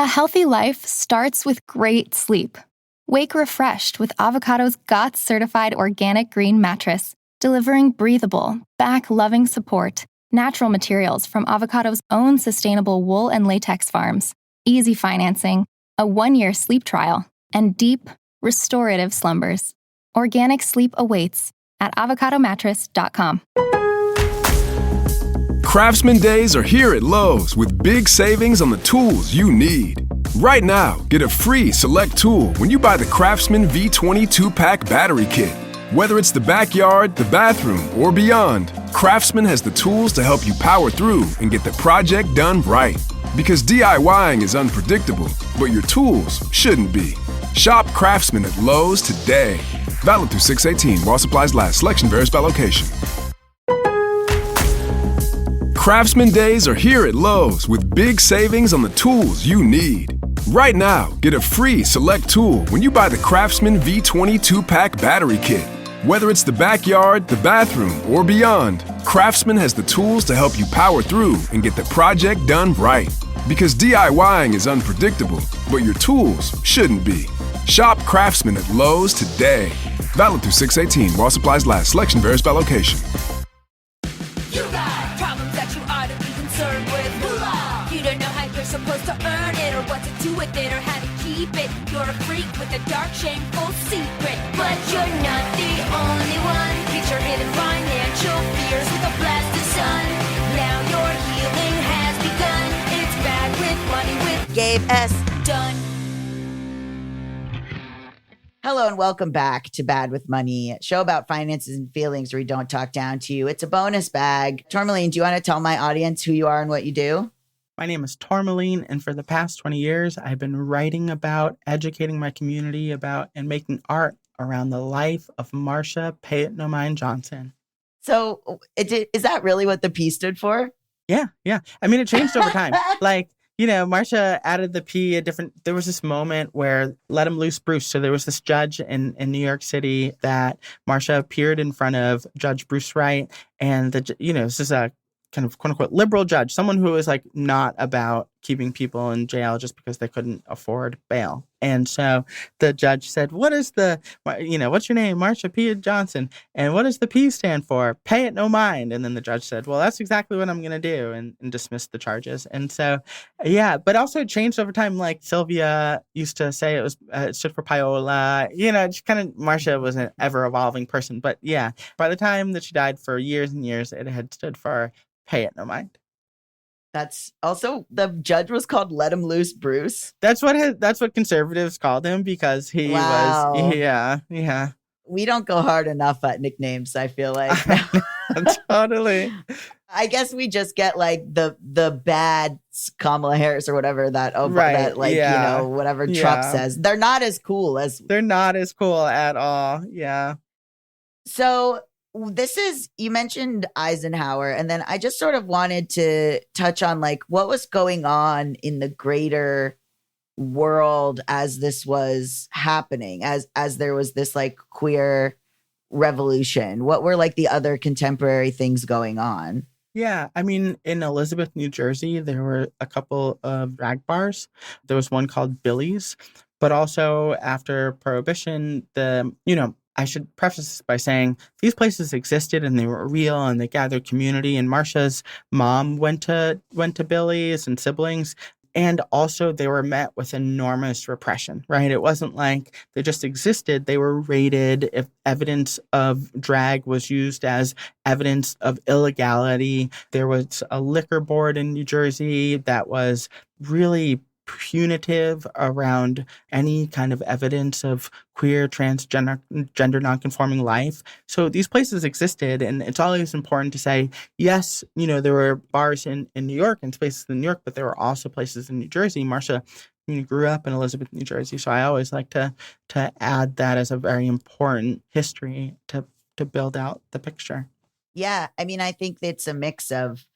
A healthy life starts with great sleep. Wake refreshed with Avocado's GOTS-certified organic green mattress, delivering breathable, back-loving support, natural materials from Avocado's own sustainable wool and latex farms, easy financing, a 1-year sleep trial, and deep, restorative slumbers. Organic sleep awaits at avocadomattress.com. Craftsman Days are here at Lowe's with big savings on the tools you need. Right now, get a free select tool when you buy the Craftsman V20 2-pack battery kit. Whether it's the backyard, the bathroom, or beyond, Craftsman has the tools to help you power through and get the project done right. Because DIYing is unpredictable, but your tools shouldn't be. Shop Craftsman at Lowe's today. Valid through 6/18 while supplies last. Selection varies by location. Craftsman Days are here at Lowe's with big savings on the tools you need. Right now, get a free select tool when you buy the Craftsman V20 2-pack battery kit. Whether it's the backyard, the bathroom, or beyond, Craftsman has the tools to help you power through and get the project done right. Because DIYing is unpredictable, but your tools shouldn't be. Shop Craftsman at Lowe's today. Valid through 6/18 while supplies last. Selection varies by location. You got problems that you ought to be concerned with. Moolah! You don't know how you're supposed to earn it, or what to do with it, or how to keep it. You're a freak with a dark, shameful secret. But you're not the only one. Get your hidden financial fears with a blast of sun. Now your healing has begun. It's Bad with Money with Gabe S. Done. Hello and welcome back to Bad with Money, a show about finances and feelings where we don't talk down to you. It's a bonus bag. Tourmaline, do you want to tell my audience who you are and what you do? My name is Tourmaline, and for the past 20 years, I've been writing about, educating my community about, and making art around the life of Marsha PayItNoMind Johnson. So is that really what the P stood for? Yeah. I mean, it changed over time. Marsha added the P there was this moment where Let Him Loose Bruce. So there was this judge in New York City that Marsha appeared in front of Judge Bruce Wright. And, this is a kind of quote unquote liberal judge, someone who is like not about keeping people in jail just because they couldn't afford bail. And so the judge said, what's your name? Marsha P. Johnson. And what does the P stand for? Pay it no mind. And then the judge said, well, that's exactly what I'm going to do, and dismissed the charges. And so, but also it changed over time. Like Sylvia used to say it stood for Paola. Marsha was an ever evolving person. But yeah, by the time that she died, for years and years, it had stood for Pay It No Mind. That's also, the judge was called Let Him Loose Bruce. That's what conservatives called him, because he was, yeah. We don't go hard enough at nicknames, I feel like. Totally. I guess we just get like the bad Kamala Harris or whatever whatever Trump says. They're not as cool at all. Yeah. So you mentioned Eisenhower, and then I just sort of wanted to touch on like what was going on in the greater world as this was happening, as there was this like queer revolution. What were like the other contemporary things going on? Yeah, I mean, in Elizabeth, New Jersey, there were a couple of drag bars. There was one called Billy's, but also after Prohibition, I should preface this by saying these places existed and they were real and they gathered community. And Marsha's mom went to Billy's and siblings. And also they were met with enormous repression, right? It wasn't like they just existed. They were raided. If evidence of drag was used as evidence of illegality, there was a liquor board in New Jersey that was really punitive around any kind of evidence of queer, transgender, gender nonconforming life. So these places existed, and it's always important to say, yes, there were bars in New York and spaces in New York, but there were also places in New Jersey. Marsha grew up in Elizabeth, New Jersey, so I always like to add that as a very important history to build out the picture. Yeah, I mean, I think it's a mix of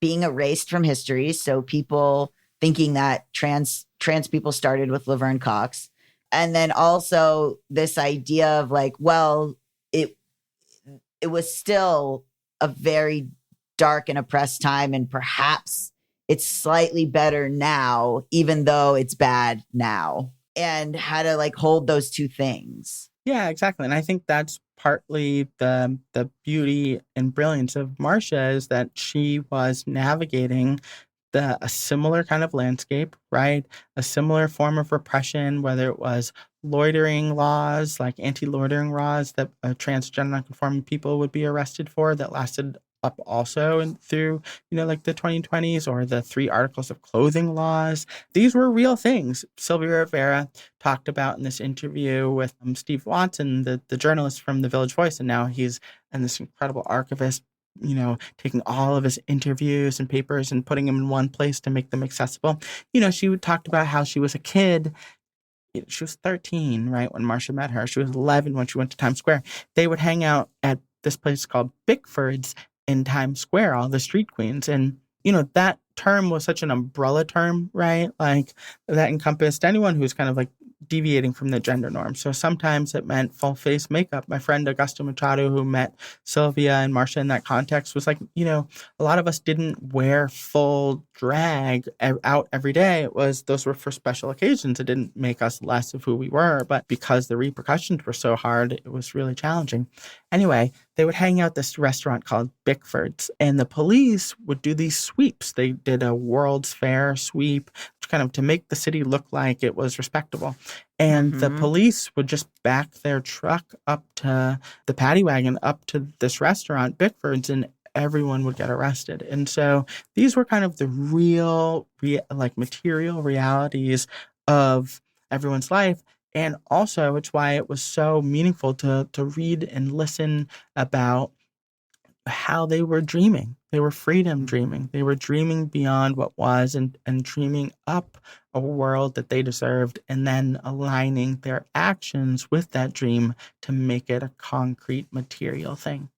being erased from history, so people thinking that trans people started with Laverne Cox. And then also this idea of like, well, it was still a very dark and oppressed time. And perhaps it's slightly better now, even though it's bad now, and how to like hold those two things. Yeah, exactly. And I think that's partly the beauty and brilliance of Marsha, is that she was navigating a similar kind of landscape, right? A similar form of repression, whether it was loitering laws, like anti-loitering laws that transgender non-conforming people would be arrested for, that lasted up also and through, like the 2020s, or the 3 articles of clothing laws. These were real things. Sylvia Rivera talked about in this interview with Steve Watson, the journalist from The Village Voice, and now he's this incredible archivist, taking all of his interviews and papers and putting them in one place to make them accessible. She talked about how she was a kid. She was 13, right, when Marsha met her. She was 11 when she went to Times Square. They would hang out at this place called Bickford's in Times Square, all the street queens. And, that term was such an umbrella term, right? Like, that encompassed anyone who's kind of like deviating from the gender norm. So sometimes it meant full face makeup. My friend Augusto Machado, who met Sylvia and Marsha in that context, was like, a lot of us didn't wear full drag out every day. Those were for special occasions. It didn't make us less of who we were, but because the repercussions were so hard, it was really challenging. Anyway, they would hang out at this restaurant called Bickford's, and the police would do these sweeps. They did a World's Fair sweep, kind of to make the city look like it was respectable. And the police would just back their truck up to the paddy wagon, up to this restaurant, Bickford's, and everyone would get arrested. And so these were kind of the real material realities of everyone's life. And also, it's why it was so meaningful to read and listen about how they were dreaming. They were freedom dreaming. They were dreaming beyond what was and dreaming up a world that they deserved, and then aligning their actions with that dream to make it a concrete material thing.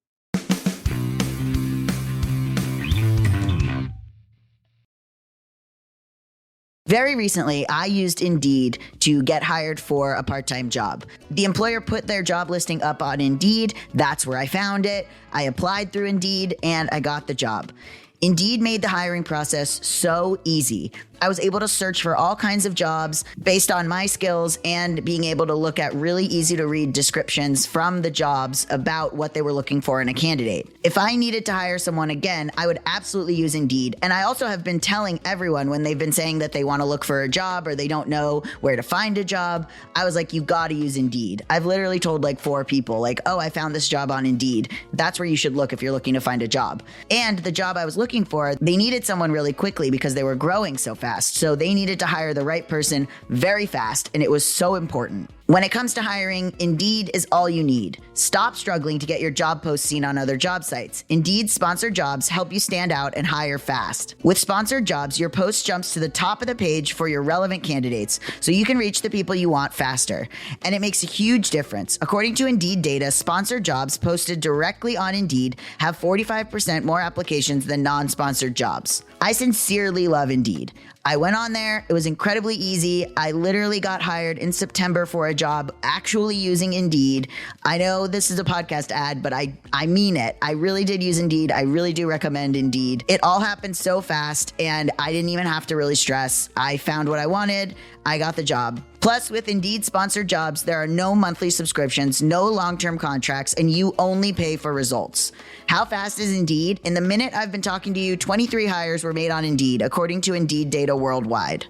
Very recently, I used Indeed to get hired for a part-time job. The employer put their job listing up on Indeed. That's where I found it. I applied through Indeed, and I got the job. Indeed made the hiring process so easy. I was able to search for all kinds of jobs based on my skills and being able to look at really easy to read descriptions from the jobs about what they were looking for in a candidate. If I needed to hire someone again, I would absolutely use Indeed. And I also have been telling everyone when they've been saying that they want to look for a job or they don't know where to find a job, I was like, you got to use Indeed. I've literally told like 4 people, like, oh, I found this job on Indeed. That's where you should look if you're looking to find a job. And the job I was looking for, they needed someone really quickly because they were growing so fast. So they needed to hire the right person very fast, and it was so important. When it comes to hiring, Indeed is all you need. Stop struggling to get your job posts seen on other job sites. Indeed's sponsored jobs help you stand out and hire fast. With sponsored jobs, your post jumps to the top of the page for your relevant candidates, so you can reach the people you want faster. And it makes a huge difference. According to Indeed data, sponsored jobs posted directly on Indeed have 45% more applications than non-sponsored jobs. I sincerely love Indeed. I went on there. It was incredibly easy. I literally got hired in September for a job actually using Indeed. I know this is a podcast ad, but I mean it. I really did use Indeed. I really do recommend Indeed. It all happened so fast, and I didn't even have to really stress. I found what I wanted. I got the job. Plus, with Indeed sponsored jobs, there are no monthly subscriptions, no long-term contracts, and you only pay for results. How fast is Indeed? In the minute I've been talking to you, 23 hires were made on Indeed, according to Indeed data worldwide.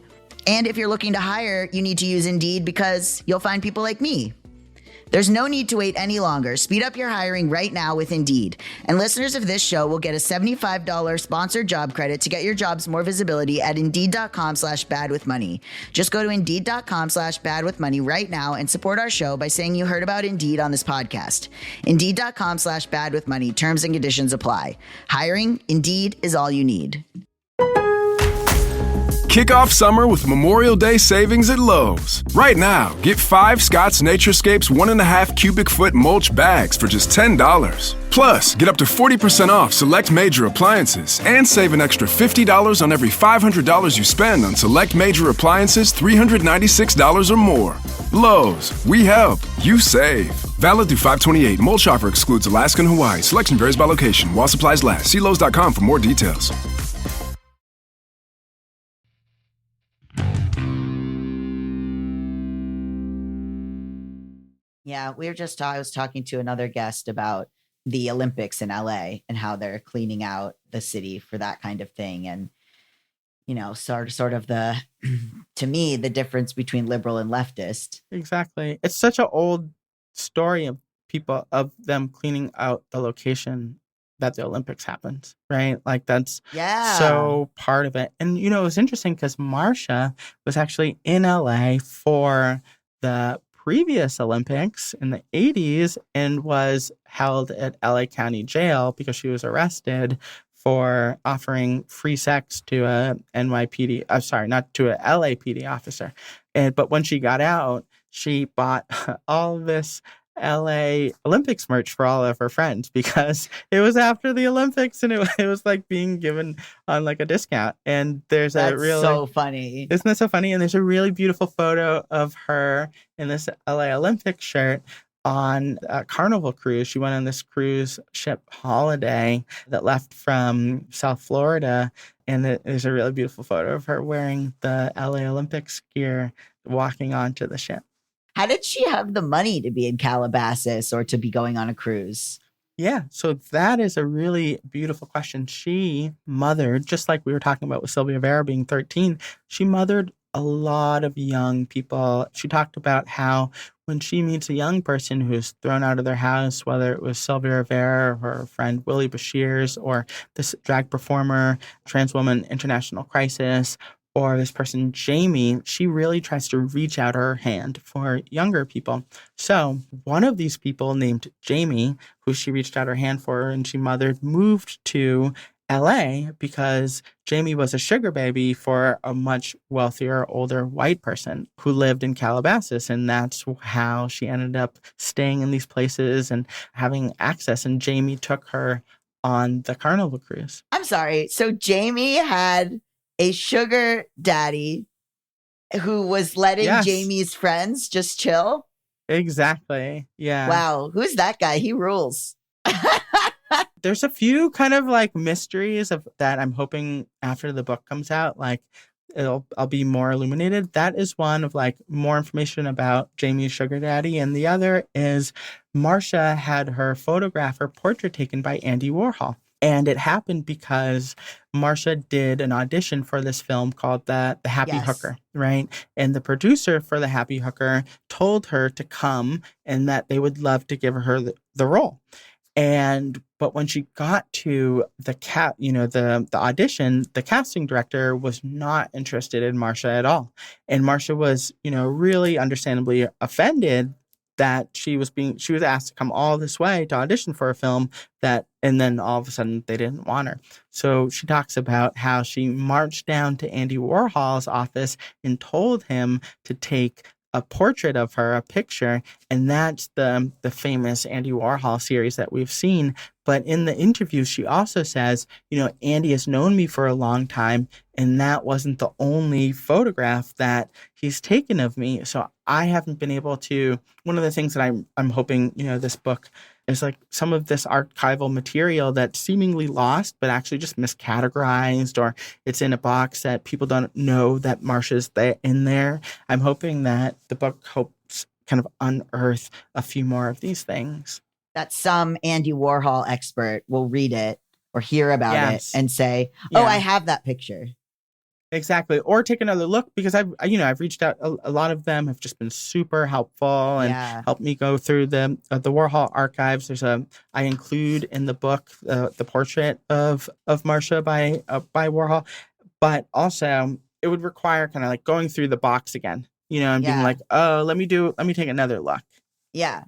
And if you're looking to hire, you need to use Indeed because you'll find people like me. There's no need to wait any longer. Speed up your hiring right now with Indeed. And listeners of this show will get a $75 sponsored job credit to get your jobs more visibility at Indeed.com/badwithmoney. Just go to Indeed.com/badwithmoney right now and support our show by saying you heard about Indeed on this podcast. Indeed.com/badwithmoney. Terms and conditions apply. Hiring, Indeed is all you need. Kick off summer with Memorial Day savings at Lowe's. Right now, get 5 Scott's Naturescapes 1.5 cubic foot mulch bags for just $10. Plus, get up to 40% off select major appliances and save an extra $50 on every $500 you spend on select major appliances $396 or more. Lowe's, we help, you save. Valid through 5/28. Mulch offer excludes Alaska and Hawaii. Selection varies by location. While supplies last. See Lowe's.com for more details. Yeah, I was talking to another guest about the Olympics in LA and how they're cleaning out the city for that kind of thing. And, sort of the, to me, the difference between liberal and leftist. Exactly. It's such an old story of them cleaning out the location that the Olympics happens, right? Like that's so part of it. And, it was interesting because Marsha was actually in LA for the previous Olympics in the 80s and was held at LA County Jail because she was arrested for offering free sex to a NYPD, not to a LAPD officer. But when she got out, she bought all this LA Olympics merch for all of her friends because it was after the Olympics and it was like being given on like a discount. And there's That's so funny. Isn't that so funny? And there's a really beautiful photo of her in this LA Olympic shirt on a Carnival cruise. She went on this cruise ship holiday that left from South Florida. And there's a really beautiful photo of her wearing the LA Olympics gear walking onto the ship. How did she have the money to be in Calabasas or to be going on a cruise? Yeah, so that is a really beautiful question. She mothered, just like we were talking about with Sylvia Vera being 13, she mothered a lot of young people. She talked about how when she meets a young person who's thrown out of their house, whether it was Sylvia Rivera or her friend Willie Bashir's or this drag performer, trans woman, International Crisis, or this person, Jamie, she really tries to reach out her hand for younger people. So one of these people named Jamie, who she reached out her hand for and she mothered, moved to LA because Jamie was a sugar baby for a much wealthier, older white person who lived in Calabasas. And that's how she ended up staying in these places and having access. And Jamie took her on the Carnival cruise. I'm sorry. So Jamie had a sugar daddy who was letting Jamie's friends just chill? Exactly. Yeah. Wow. Who's that guy? He rules. There's a few kind of like mysteries of that I'm hoping after the book comes out, like I'll be more illuminated. That is one of like more information about Jamie's sugar daddy. And the other is Marsha had her portrait taken by Andy Warhol. And it happened because Marsha did an audition for this film called The Happy Hooker, right? And the producer for The Happy Hooker told her to come and that they would love to give her the role. But when she got to the audition, the casting director was not interested in Marsha at all. And Marsha was, really understandably offended that she was asked to come all this way to audition for a film and then all of a sudden they didn't want her. So she talks about how she marched down to Andy Warhol's office and told him to take a portrait of her, a picture, and that's the famous Andy Warhol series that we've seen. But in the interview, she also says, Andy has known me for a long time, and that wasn't the only photograph that he's taken of me. So I haven't been able to. One of the things that I'm hoping, this book is like some of this archival material that's seemingly lost, but actually just miscategorized, or it's in a box that people don't know that Marsha's in there. I'm hoping that the book helps kind of unearth a few more of these things. That some Andy Warhol expert will read it or hear about it and say, I have that picture. Exactly. Or take another look, because I've reached out. A lot of them have just been super helpful and helped me go through the Warhol archives. I include in the book the portrait of Marsha by Warhol, but also it would require kind of like going through the box again, and being like, oh, let me take another look. Yeah.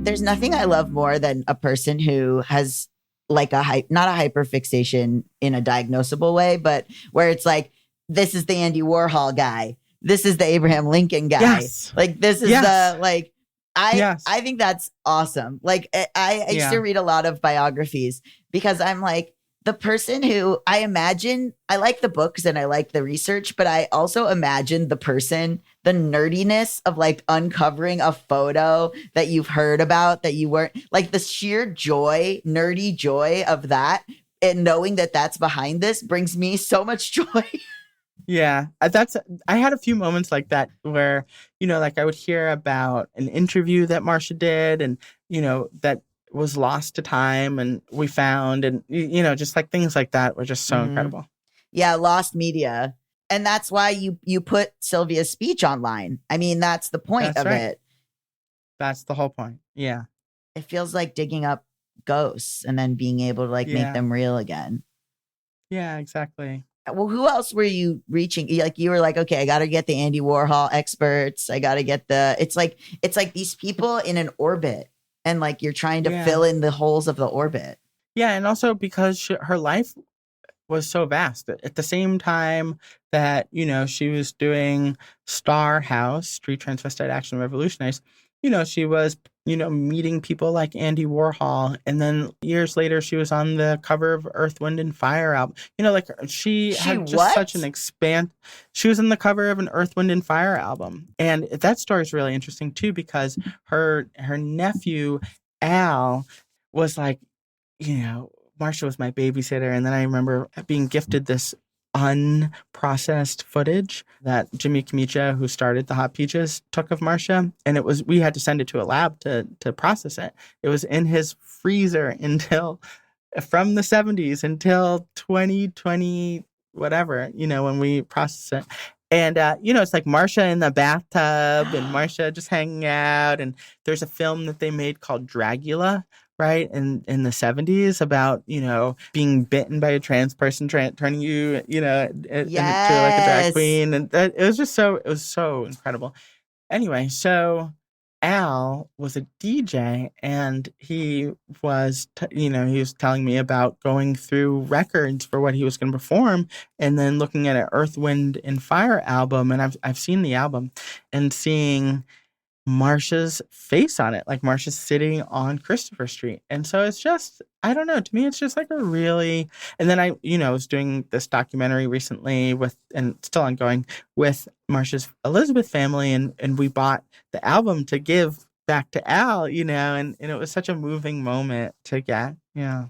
There's nothing I love more than a person who has like not a hyperfixation in a diagnosable way, but where it's like, this is the Andy Warhol guy. This is the Abraham Lincoln guy. Yes. Like, this is I think that's awesome. Like, I used to read a lot of biographies because I'm like, the person who I like the books and I like the research, but I also imagine the person the nerdiness of like uncovering a photo that you've heard about that you weren't, like the sheer joy, nerdy joy of that, and knowing that that's behind this brings me so much joy. Yeah, I had a few moments like that where, like I would hear about an interview that Marsha did and, that was lost to time and we found, and, just like things like that were just so incredible. Yeah, lost media. And that's why you put Sylvia's speech online. I mean, that's the point of it. That's the whole point. Yeah. It feels like digging up ghosts and then being able to like make them real again. Yeah, exactly. Well, who else were you reaching? Like you were like, okay, I got to get the Andy Warhol experts. I got to get it's like these people in an orbit and like you're trying to fill in the holes of the orbit. Yeah. And also because her life was so vast at the same time that, she was doing Star House, Street Transvestite Action Revolutionaries, she was, meeting people like Andy Warhol. And then years later, she was on the cover of Earth, Wind and Fire album. Like she had just such an she was on the cover of an Earth, Wind and Fire album. And that story is really interesting too, because her nephew, Al, was like, Marsha was my babysitter. And then I remember being gifted this unprocessed footage that Jimmy Camicha, who started the Hot Peaches, took of Marsha. And we had to send it to a lab to process it. It was in his freezer from the 70s until 2020, whatever, when we process it. And, it's like Marsha in the bathtub and Marsha just hanging out. And there's a film that they made called Dragula, right? In the 70s about, being bitten by a trans person turning you, into like a drag queen. And it was so incredible. Anyway, so Al was a DJ and he was, he was telling me about going through records for what he was going to perform and then looking at an Earth, Wind and Fire album. And I've seen the album and seeing Marsha's face on it, like Marsha's sitting on Christopher Street. And so it's just, I don't know, to me, it's just like a really, and then I was doing this documentary recently and still ongoing with Marsha's Elizabeth family. And we bought the album to give back to Al, and it was such a moving moment to get. Yeah.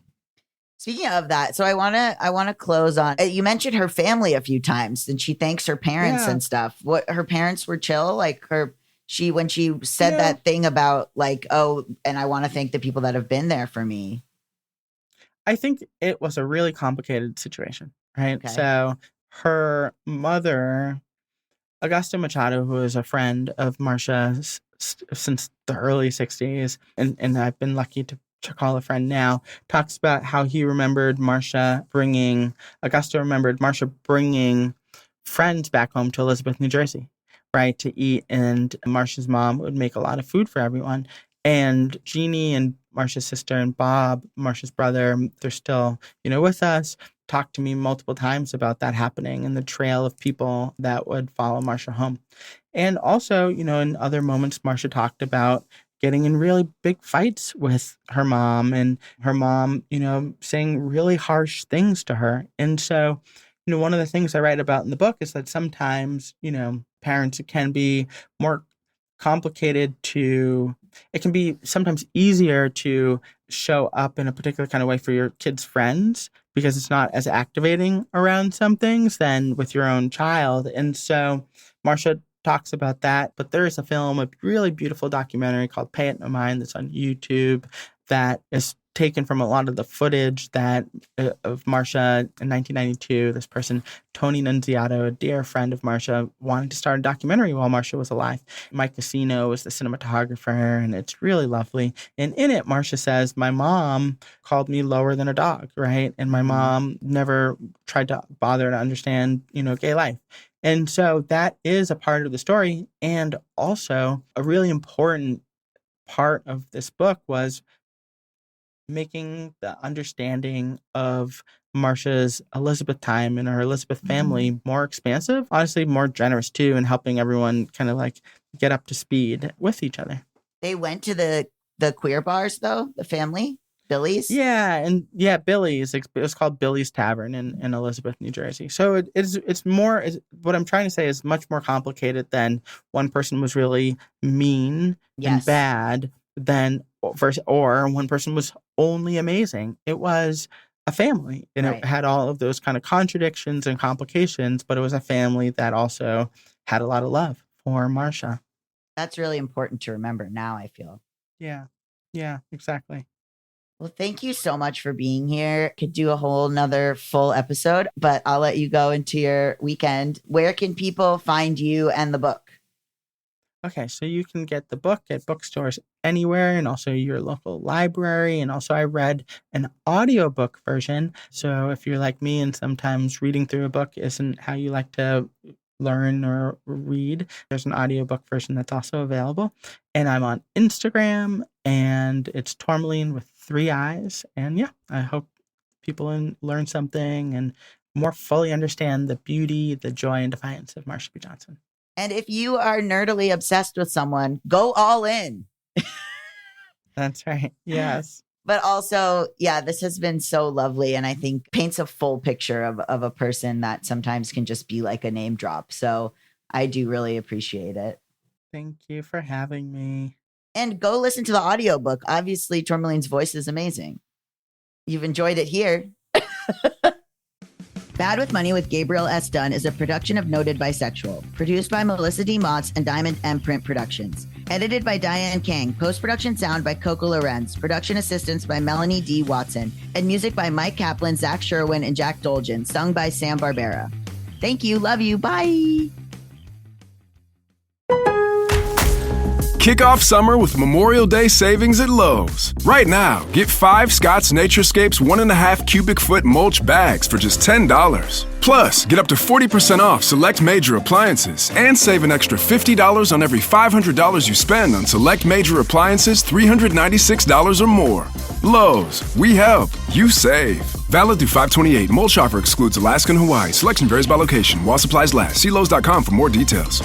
Speaking of that, so I want to close on, you mentioned her family a few times and she thanks her parents and stuff. What, her parents were chill? Like when she said that thing about like, oh, and I want to thank the people that have been there for me. I think it was a really complicated situation, right? Okay. So her mother, Augusta Machado, who is a friend of Marsha's since the early 60s, and I've been lucky to call a friend now, talks about how Augusta remembered Marsha bringing friends back home to Elizabeth, New Jersey, right, to eat. And Marsha's mom would make a lot of food for everyone. And Jeannie and Marsha's sister and Bob, Marsha's brother, they're still, with us, talked to me multiple times about that happening and the trail of people that would follow Marsha home. And also, in other moments, Marsha talked about getting in really big fights with her mom and her mom, saying really harsh things to her. And so, one of the things I write about in the book is that sometimes, parents, it can be more complicated it can be sometimes easier to show up in a particular kind of way for your kids' friends because it's not as activating around some things than with your own child. And so Marsha talks about that, but there is a really beautiful documentary called Pay It No Mind that's on YouTube that is taken from a lot of the footage of Marsha in 1992. This person, Tony Nunziato, a dear friend of Marsha, wanted to start a documentary while Marsha was alive. Mike Cassino was the cinematographer, and it's really lovely. And in it, Marsha says, my mom called me lower than a dog, right? And my mom never tried to bother to understand, gay life. And so that is a part of the story. And also a really important part of this book was making the understanding of Marsha's Elizabeth time and her Elizabeth family more expansive, honestly, more generous too, and helping everyone kind of like get up to speed with each other. They went to the queer bars though, the family? Billy's? Billy's. It was called Billy's Tavern in Elizabeth, New Jersey. So it's more, what I'm trying to say is much more complicated than one person was really mean and bad or one person was only amazing. It was a family, and it had all of those kind of contradictions and complications, but it was a family that also had a lot of love for Marsha. That's really important to remember now, I feel. Yeah, exactly. Well, thank you so much for being here. Could do a whole nother full episode, but I'll let you go into your weekend. Where can people find you and the book? Okay, so you can get the book at bookstores anywhere and also your local library. And also I read an audiobook version. So if you're like me and sometimes reading through a book isn't how you like to learn or read, there's an audiobook version that's also available. And I'm on Instagram, and it's Tourmaline with 3 eyes. And yeah, I hope people learn something and more fully understand the beauty, the joy, and defiance of Marsha P. Johnson. And if you are nerdily obsessed with someone, go all in. That's right. Yes. But also, this has been so lovely. And I think paints a full picture of a person that sometimes can just be like a name drop. So I do really appreciate it. Thank you for having me. And go listen to the audiobook. Obviously, Tourmaline's voice is amazing. You've enjoyed it here. Bad with Money with Gabriel S. Dunn is a production of Noted Bisexual, produced by Melisa D. Monts and Diamond MPrint Productions. Edited by Diane Kang, post-production sound by Coco Llorens, production assistance by Melanie D. Watson, and music by Mike Kaplan, Zach Sherwin, and Jack Dolgen, sung by Sam Barbera. Thank you, love you, bye! Kick off summer with Memorial Day savings at Lowe's. Right now, get 5 Scott's Naturescapes 1.5 cubic foot mulch bags for just $10. Plus, get up to 40% off select major appliances and save an extra $50 on every $500 you spend on select major appliances $396 or more. Lowe's, we help, you save. Valid through 5/28. Mulch offer excludes Alaska and Hawaii. Selection varies by location. While supplies last. See Lowe's.com for more details.